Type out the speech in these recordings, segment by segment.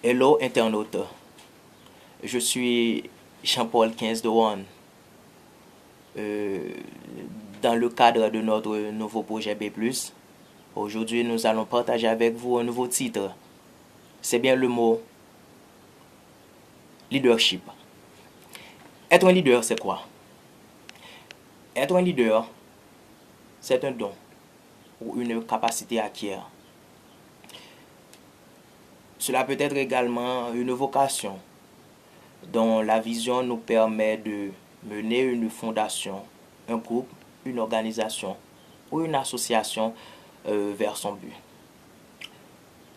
Hello internaute, je suis Jean-Paul 15 de One. Euh, dans le cadre de notre nouveau projet B+, aujourd'hui nous allons partager avec vous un nouveau titre. C'est bien le mot leadership. Être un leader, c'est quoi? Être un leader, c'est un don ou une capacité acquise. Cela peut être également une vocation dont la vision nous permet de mener une fondation, un groupe, une organisation ou une association vers son but.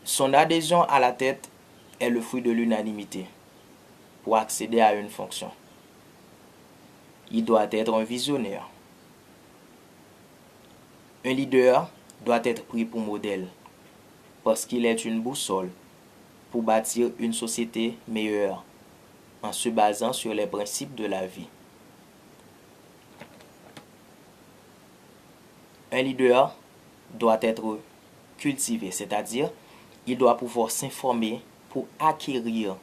Son adhésion à la tête est le fruit de l'unanimité pour accéder à une fonction. Il doit être un visionnaire. Un leader doit être pris pour modèle parce qu'il est une boussole pour bâtir une société meilleure en se basant sur les principes de la vie. Un leader doit être cultivé, c'est-à-dire il doit pouvoir s'informer pour acquérir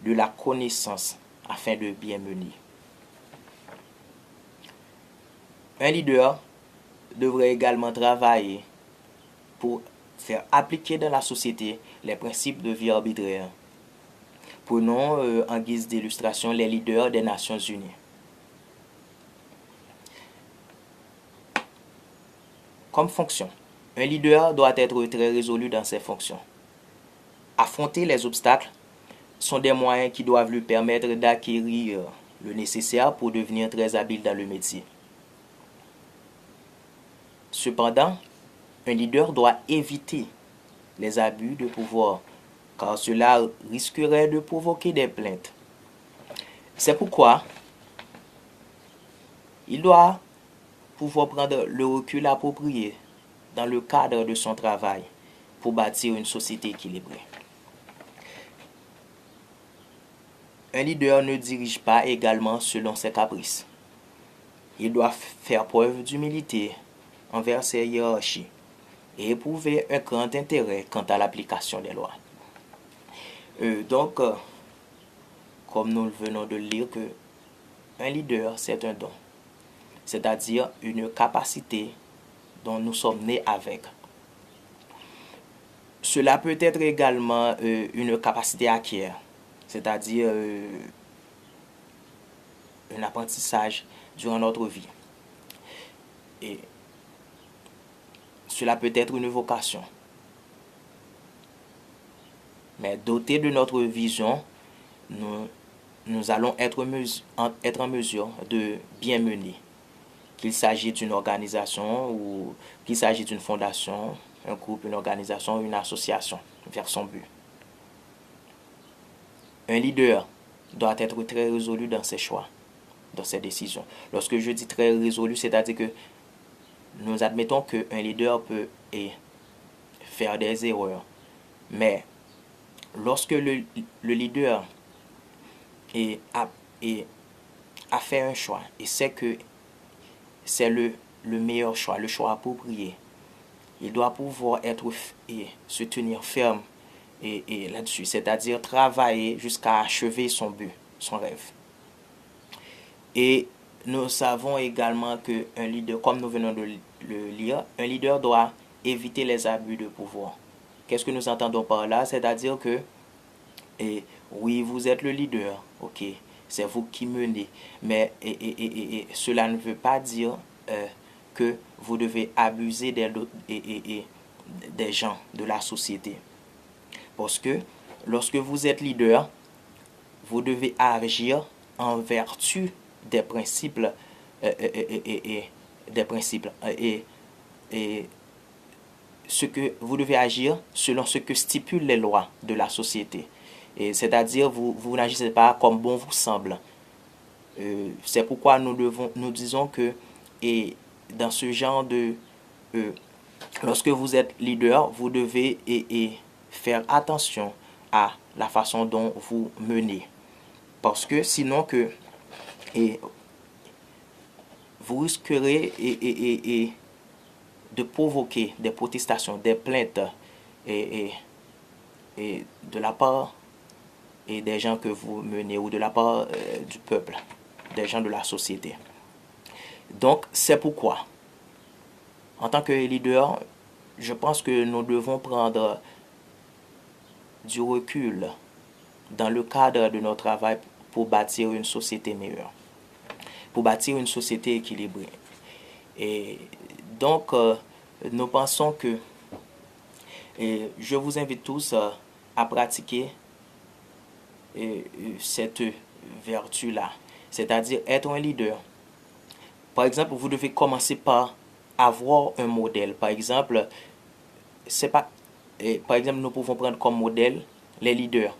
de la connaissance afin de bien mener. Un leader devrait également travailler pour faire appliquer dans la société les principes de vie arbitraire. Prenons en guise d'illustration les leaders des Nations Unies. Comme fonction, un leader doit être très résolu dans ses fonctions. Affronter les obstacles sont des moyens qui doivent lui permettre d'acquérir le nécessaire pour devenir très habile dans le métier. Cependant, un leader doit éviter les abus de pouvoir, car cela risquerait de provoquer des plaintes. C'est pourquoi il doit pouvoir prendre le recul approprié dans le cadre de son travail pour bâtir une société équilibrée. Un leader ne dirige pas également selon ses caprices. Il doit faire preuve d'humilité envers ses hiérarchies et éprouver un grand intérêt quant à l'application des lois. Donc, comme nous venons de le lire, que un leader, c'est un don, c'est-à-dire une capacité dont nous sommes nés avec. Cela peut être également une capacité acquise, c'est-à-dire un apprentissage durant notre vie. Et cela peut être une vocation. Mais doté de notre vision, nous allons être en mesure de bien mener. Qu'il s'agisse d'une organisation ou qu'il s'agisse d'une fondation, un groupe, une organisation, une association vers son but. Un leader doit être très résolu dans ses choix, dans ses décisions. Lorsque je dis très résolu, c'est-à-dire que nous admettons qu'un leader peut faire des erreurs. Mais lorsque le leader a fait un choix et sait que c'est le meilleur choix, le choix approprié, il doit pouvoir se tenir ferme là-dessus, c'est-à-dire travailler jusqu'à achever son but, son rêve. Et nous savons également qu'un leader, comme nous venons de le lire, un leader doit éviter les abus de pouvoir. Qu'est-ce que nous entendons par là? C'est-à-dire que, oui, vous êtes le leader, ok, c'est vous qui menez, mais cela ne veut pas dire que vous devez abuser des gens, de la société. Parce que lorsque vous êtes leader, vous devez agir en vertu des principes et ce que vous devez agir selon ce que stipulent les lois de la société. Et c'est-à-dire vous n'agissez pas comme bon vous semble. C'est pourquoi nous disons que dans ce genre de lorsque vous êtes leader, vous devez faire attention à la façon dont vous menez. Parce que sinon vous risquerez de provoquer des protestations, des plaintes de la part et des gens que vous menez ou de la part du peuple, des gens de la société. Donc, c'est pourquoi, en tant que leader, je pense que nous devons prendre du recul dans le cadre de notre travail pour bâtir une société meilleure, pour bâtir une société équilibrée. Et donc, nous pensons que, et je vous invite tous à pratiquer cette vertu-là, c'est-à-dire être un leader. Par exemple, vous devez commencer par avoir un modèle. Par exemple, c'est pas, par exemple, nous pouvons prendre comme modèle les leaders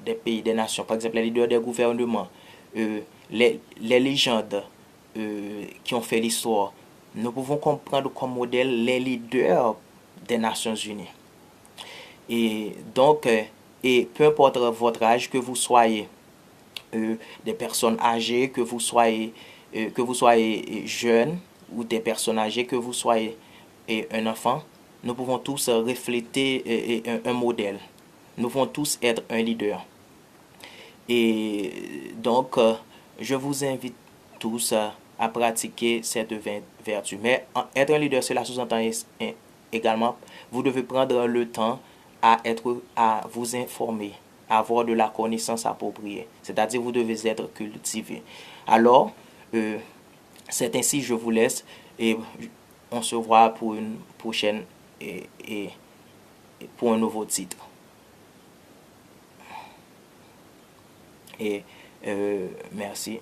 des pays, des nations, par exemple les leaders des gouvernements, les légendes qui ont fait l'histoire. Nous pouvons comprendre comme modèle les leaders des Nations Unies. Et donc, et peu importe votre âge, que vous soyez des personnes âgées, que vous soyez jeune ou des personnes âgées, que vous soyez un enfant, nous pouvons tous refléter un modèle. Nous pouvons tous être un leader. Et donc, je vous invite tous à pratiquer cette vertu. Mais être un leader, cela sous-entend également, vous devez prendre le temps à vous informer, à avoir de la connaissance appropriée. C'est-à-dire, vous devez être cultivé. Alors, c'est ainsi, je vous laisse et on se voit pour une prochaine et pour un nouveau titre. Et merci.